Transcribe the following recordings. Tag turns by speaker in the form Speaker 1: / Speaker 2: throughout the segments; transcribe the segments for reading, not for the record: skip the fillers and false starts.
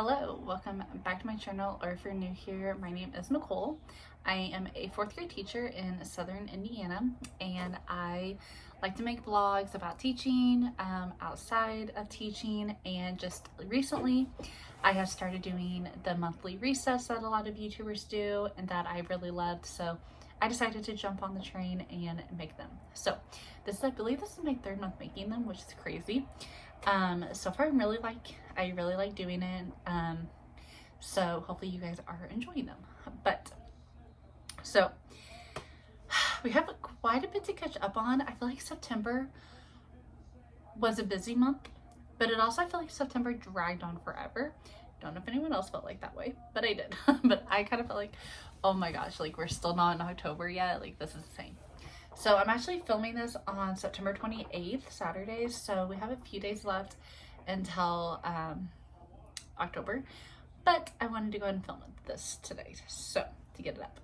Speaker 1: Hello, welcome back to my channel, or if you're new here, my name is Nicole. I am a 4th grade teacher in Southern Indiana, and I like to make vlogs about teaching, outside of teaching, and just recently I have started doing the monthly recess that a lot of YouTubers do and that I really loved, so I decided to jump on the train and make them. So I believe this is my 3rd month making them, which is crazy. So far I really like doing it. So hopefully you guys are enjoying them. But so we have quite a bit to catch up on. I feel like September was a busy month, but I feel like September dragged on forever. Don't know if anyone else felt like that way, but I did. But I kind of felt like, oh my gosh, like we're still not in October yet. Like this is insane. So I'm actually filming this on September 28th, Saturdays. So we have a few days left until October, but I wanted to go ahead and film this today. So to get it up.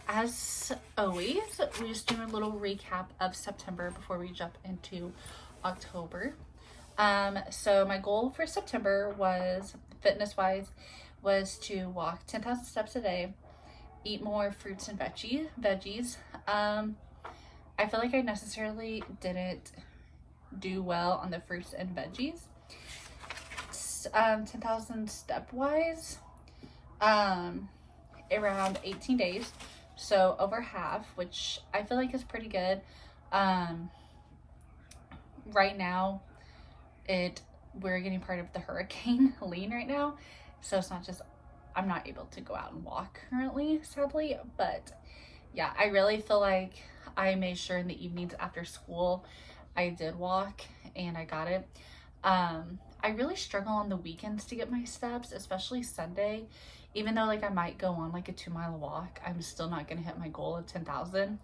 Speaker 1: As always, we just do a little recap of September before we jump into October. So my goal for September was, fitness-wise, was to walk 10,000 steps a day, eat more fruits and veggies. I feel like I necessarily didn't do well on the fruits and veggies. 10,000 step wise, around 18 days, so over half, which I feel like is pretty good. Right now we're getting part of the Hurricane Helene right now, so it's not just I'm not able to go out and walk currently, sadly, but yeah, I really feel like I made sure in the evenings after school I did walk and I got it. I really struggle on the weekends to get my steps, especially Sunday. Even though like I might go on like a 2-mile walk, I'm still not gonna hit my goal of 10,000.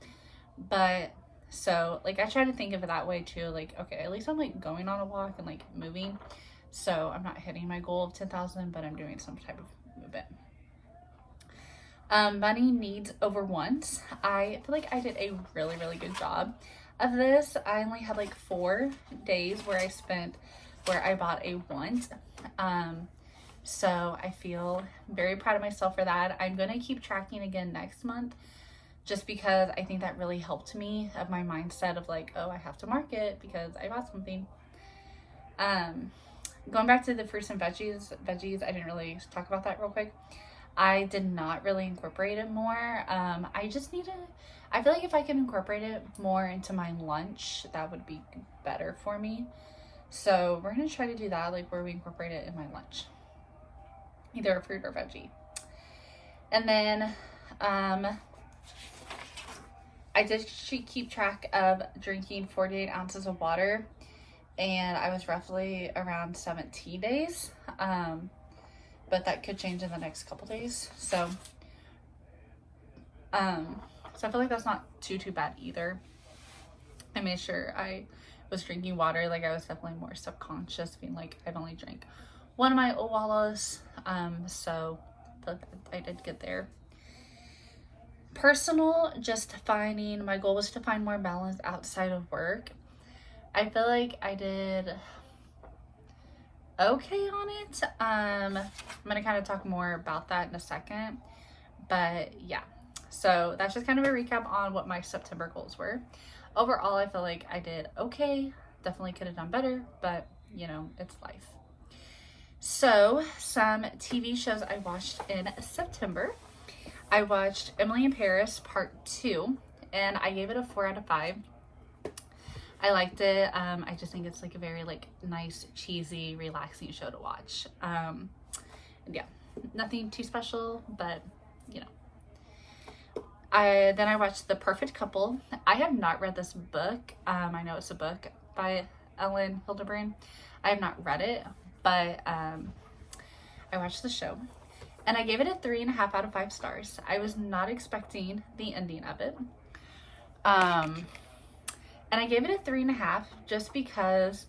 Speaker 1: But so like I try to think of it that way too, like okay, at least I'm like going on a walk and like moving, so I'm not hitting my goal of 10,000, but I'm doing some type of movement. Money needs over wants. I feel like I did a really good job of this. I only had like 4 days where I bought a want. So I feel very proud of myself for that. I'm gonna keep tracking again next month, just because I think that really helped me of my mindset of like, oh, I have to mark it because I bought something. Going back to the fruits and veggies, I didn't really talk about that real quick. I did not really incorporate it more. I feel like if I can incorporate it more into my lunch, that would be better for me. So we're gonna try to do that, like where we incorporate it in my lunch, either a fruit or veggie. And then I did keep track of drinking 48 ounces of water, and I was roughly around 17 days. But that could change in the next couple days. So I feel like that's not too bad either. I made sure I was drinking water. Like I was definitely more subconscious, being like I've only drank one of my Owalas. So I did get there. Personal, my goal was to find more balance outside of work. I feel like I did okay on it. I'm gonna kind of talk more about that in a second, but yeah, so that's just kind of a recap on what my September goals were. Overall, I feel like I did okay. Definitely could have done better, but you know, it's life. So some TV shows I watched in September. I watched Emily in Paris Part 2, and I gave it a 4 out of 5. I liked it. I just think it's like a very like nice, cheesy, relaxing show to watch. Yeah, nothing too special, but you know. Then I watched The Perfect Couple. I have not read this book. I know it's a book by Ellen Hildebrand. I have not read it, but I watched the show, and I gave it a 3.5 out of 5 stars. I was not expecting the ending of it. And I gave it a 3.5 just because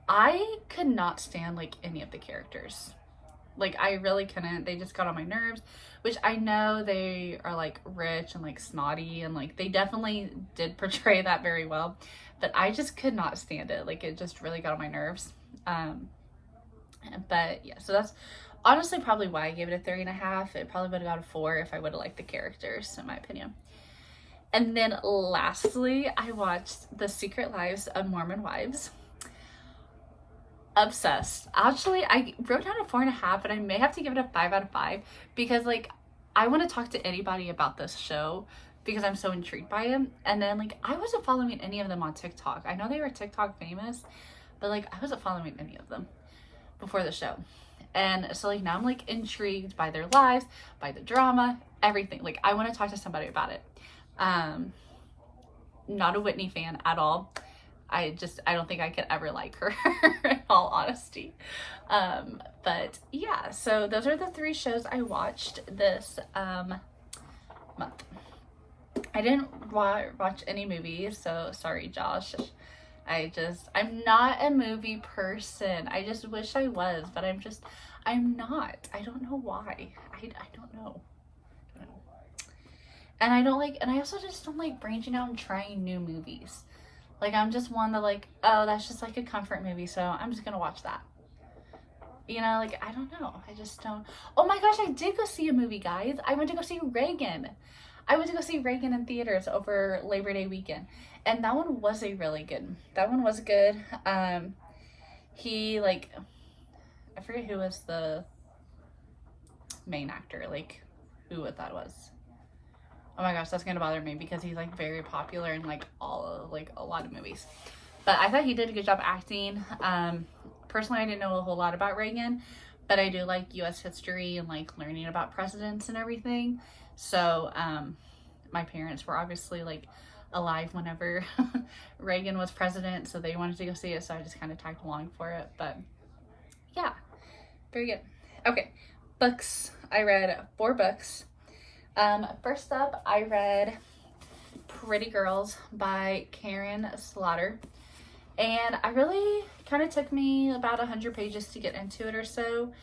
Speaker 1: I could not stand like any of the characters. Like I really couldn't. They just got on my nerves, which I know they are like rich and like snotty, and like they definitely did portray that very well, but I just could not stand it. Like it just really got on my nerves. But yeah, so that's honestly probably why I gave it a 3.5. It probably would have got a 4 if I would have liked the characters, in my opinion. And then lastly, I watched The Secret Lives of Mormon Wives. Obsessed. Actually, I wrote down a 4.5, but I may have to give it a 5 out of 5 because like I want to talk to anybody about this show because I'm so intrigued by him. And then like I wasn't following any of them on TikTok. I know they were TikTok famous, but like I wasn't following any of them before the show. And so like now I'm like intrigued by their lives, by the drama, everything. Like I want to talk to somebody about it. Not a Whitney fan at all. I don't think I could ever like her in all honesty. But yeah, so those are the 3 shows I watched this month. I didn't watch any movies, so sorry, Josh. I'm not a movie person. I just wish I was, but I'm not. I don't know why. I don't know. And I also just don't like branching out and trying new movies. Like, I'm just one that like, oh, that's just like a comfort movie, so I'm just gonna watch that. You know, like, I don't know. I just don't. Oh my gosh, I did go see a movie, guys. I went to go see Reagan. I went to go see Reagan in theaters over Labor Day weekend. And that one was that one was good. He, like, I forget who was the main actor, like, who that was. Oh my gosh, that's gonna bother me because he's like very popular in like a lot of movies. But I thought he did a good job acting. Personally, I didn't know a whole lot about Reagan, but I do like U.S. history and like learning about presidents and everything. So my parents were obviously like alive whenever Reagan was president, so they wanted to go see it. So I just kind of tagged along for it. But yeah, very good. Okay, books. I read 4 books. First up, I read Pretty Girls by Karen Slaughter, and I really kind of took me about 100 pages to get into it or so.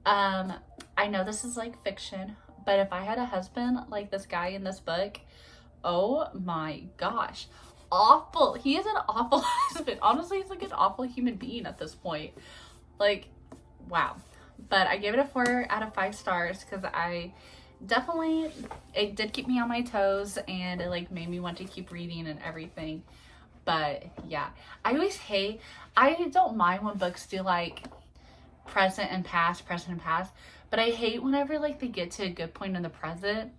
Speaker 1: I know this is like fiction, but if I had a husband like this guy in this book, oh my gosh, awful. He is an awful husband. Honestly, he's like an awful human being at this point. Like, wow. But I gave it a 4 out of 5 stars because it did keep me on my toes and it like made me want to keep reading and everything. But yeah, I don't mind when books do like present and past, but I hate whenever like they get to a good point in the present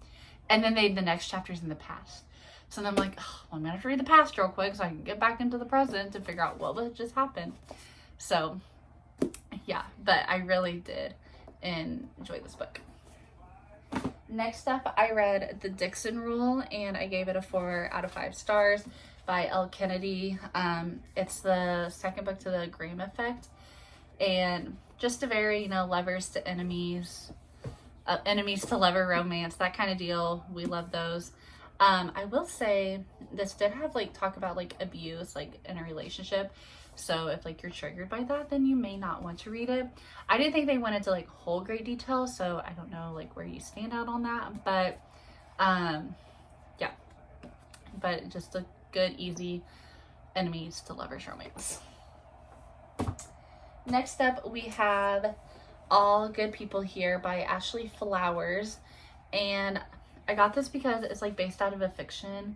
Speaker 1: and then the next chapter's in the past. So then I'm like, oh, well, I'm gonna have to read the past real quick so I can get back into the present to figure out what just happened. So yeah, but I really did enjoy this book. Next up, I read The Dixon Rule, and I gave it a 4 out of 5 stars by Elle Kennedy. It's the second book to the Graham Effect, and just a very, lovers to enemies, enemies to lover romance, that kind of deal. We love those. I will say this did have talk about abuse in a relationship. So if you're triggered by that, then you may not want to read it. I didn't think they went into whole great detail, so I don't know where you stand out on that. But yeah. But just a good, easy enemies to lovers romance. Next up, we have All Good People Here by Ashley Flowers. And I got this because it's based out of a fiction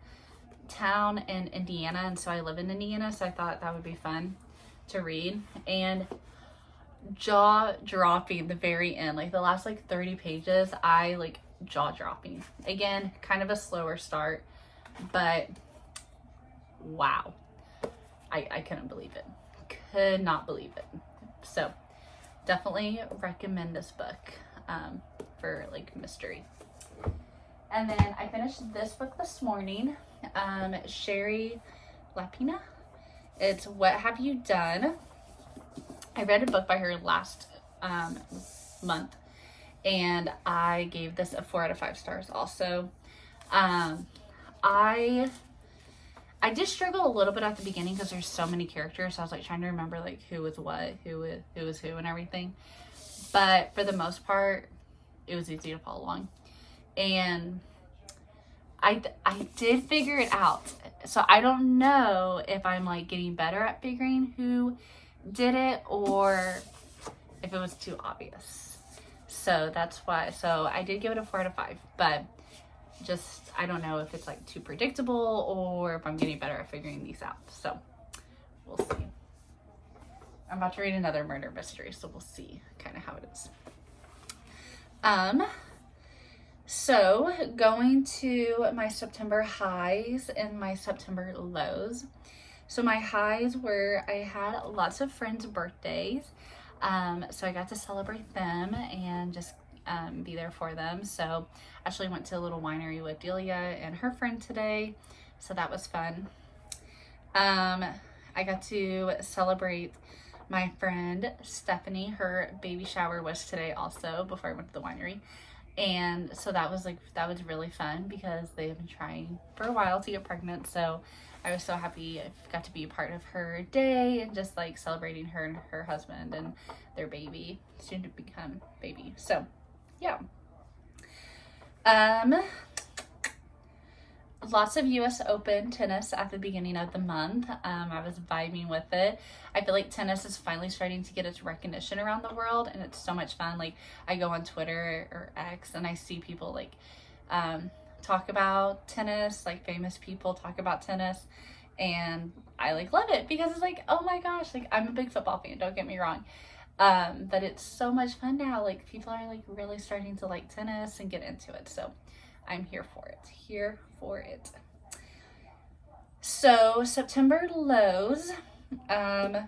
Speaker 1: town in Indiana, and so I live in Indiana, so I thought that would be fun to read. And jaw-dropping the very end, the last 30 pages, I jaw-dropping. Again, kind of a slower start, but wow, I couldn't believe it. Could not believe it. So definitely recommend this book for mystery. And then I finished this book this morning. Sherry Lapina. It's What Have You Done? I read a book by her last month, and I gave this a 4 out of 5 stars also. I did struggle a little bit at the beginning because there's so many characters, so I was trying to remember who was what, who was who and everything. But for the most part, it was easy to follow along. And I did figure it out. So I don't know if I'm getting better at figuring who did it, or if it was too obvious. So that's why, so I did give it a 4 out of 5, but just, I don't know if it's like too predictable or if I'm getting better at figuring these out. So we'll see. I'm about to read another murder mystery, so we'll see kind of how it is. So going to my September highs and my September lows. So my highs were, I had lots of friends' birthdays. So I got to celebrate them and just be there for them. So I actually went to a little winery with Delia and her friend today. So that was fun. I got to celebrate my friend Stephanie. Her baby shower was today also before I went to the winery. And so that was really fun because they've been trying for a while to get pregnant. So I was so happy I got to be a part of her day and just like celebrating her and her husband and their baby, soon to become baby. So yeah. Lots of US Open tennis at the beginning of the month. I was vibing with it. I feel like tennis is finally starting to get its recognition around the world, and it's so much fun. Like, I go on Twitter or X and I see people like talk about tennis, like famous people talk about tennis, and I like love it because it's like, oh my gosh, like I'm a big football fan, don't get me wrong. But it's so much fun now. Like, people are like really starting to like tennis and get into it. So I'm here for it. Here for it. So September lows. And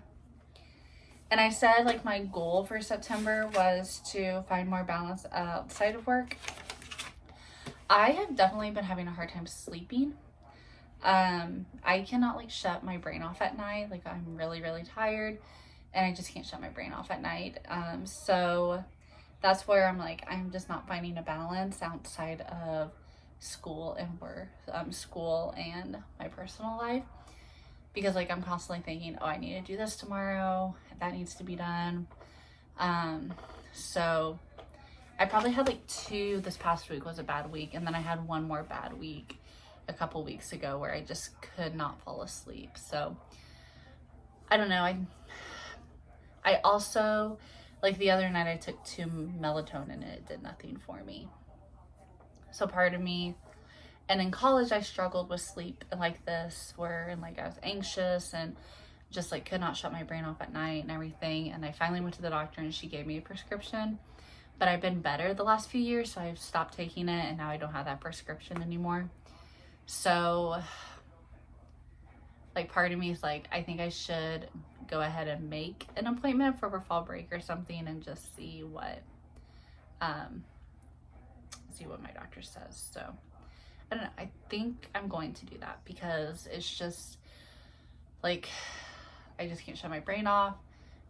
Speaker 1: I said like my goal for September was to find more balance outside of work. I have definitely been having a hard time sleeping. I cannot like shut my brain off at night. Like, I'm really, really tired and I just can't shut my brain off at night. So that's where I'm like, I'm just not finding a balance outside of school and work, school and my personal life, because like I'm constantly thinking, oh, I need to do this tomorrow, that needs to be done. So I probably had like this past week was a bad week, and then I had one more bad week a couple weeks ago where I just could not fall asleep. So I don't know. I also, like the other night I took 2 melatonin and it did nothing for me. So part of me, and in college I struggled with sleep like this, where like I was anxious and just like could not shut my brain off at night and everything. And I finally went to the doctor and she gave me a prescription, but I've been better the last few years, so I've stopped taking it and now I don't have that prescription anymore. So like part of me is like, I think I should go ahead and make an appointment for fall break or something and just see what my doctor says. So I don't know, I think I'm going to do that because it's just like I just can't shut my brain off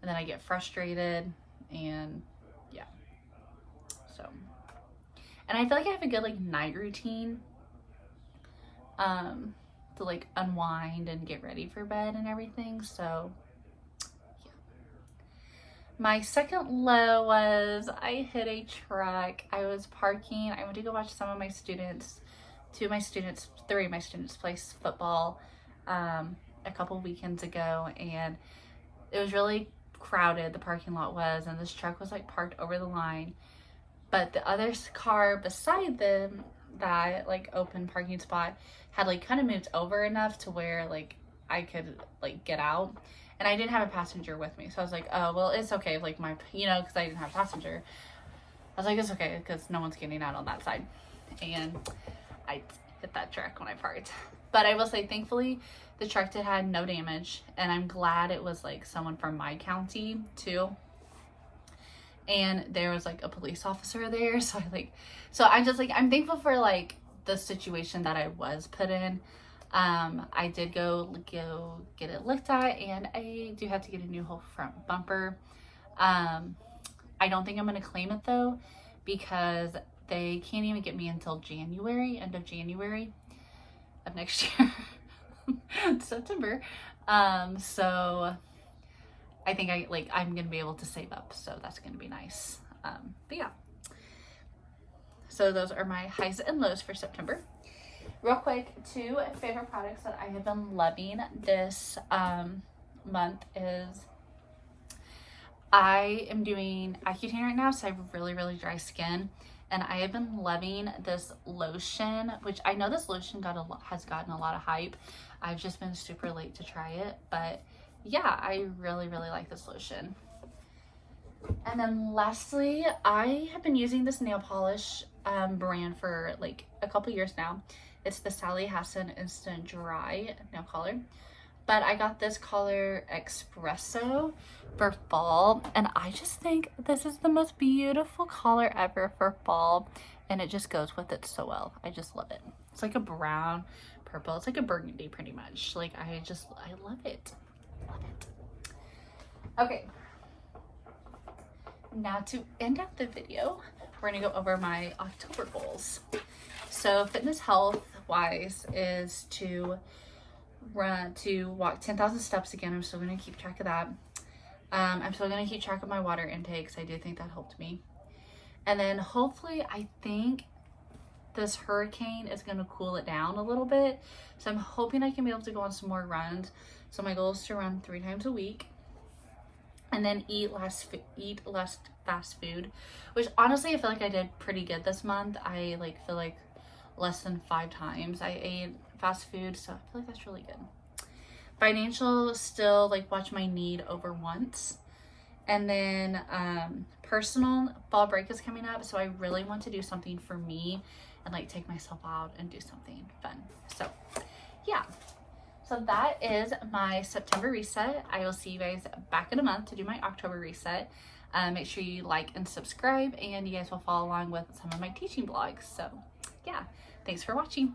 Speaker 1: and then I get frustrated, and yeah. So, and I feel like I have a good like night routine to like unwind and get ready for bed and everything. So yeah. My second low was I hit a truck. I was parking. I went to go watch some of my students, 3 of my students play football a couple weekends ago, and it was really crowded, the parking lot was, and this truck was like parked over the line, but the other car beside them, that like open parking spot, had like kind of moved over enough to where like I could like get out, and I didn't have a passenger with me. So I was like, oh well, it's okay, like my, because I didn't have a passenger, I was like, it's okay because no one's getting out on that side. And I hit that truck when I parked. But I will say, thankfully, the truck had no damage, and I'm glad it was like someone from my county too. And there was like a police officer there, so I'm just like, I'm thankful for like the situation that I was put in. I did go get it looked at, and I do have to get a new whole front bumper. I don't think I'm gonna claim it though, because they can't even get me until end of January of next year. September. So I think I'm gonna be able to save up, so that's gonna be nice. But yeah, so those are my highs and lows for September. Real quick, 2 favorite products that I have been loving this month is I am doing Accutane right now, so I have really, really dry skin. And I have been loving this lotion, which I know this lotion has gotten a lot of hype. I've just been super late to try it. But yeah, I really, really like this lotion. And then lastly, I have been using this nail polish brand for like a couple years now. It's the Sally Hansen Instant Dry nail color. But I got this color Espresso for fall, and I just think this is the most beautiful color ever for fall, and it just goes with it so well. I just love it. It's like a brown purple. It's like a burgundy pretty much. Like I love it. Love it. Okay. Now to end up the video, we're gonna go over my October goals. So fitness health wise is to walk 10,000 steps again. I'm still gonna keep track of that. I'm still gonna keep track of my water intake because I do think that helped me. And then hopefully, I think this hurricane is gonna cool it down a little bit. So I'm hoping I can be able to go on some more runs. So my goal is to run 3 times a week. And then eat less fast food, which honestly I feel like I did pretty good this month. I feel like less than 5 times I ate fast food, so I feel like that's really good. Financial, still watch my need over wants. And then personal, fall break is coming up, so I really want to do something for me and take myself out and do something fun. So yeah. So that is my September reset. I will see you guys back in a month to do my October reset. Make sure you like and subscribe, and you guys will follow along with some of my teaching vlogs. So yeah, thanks for watching.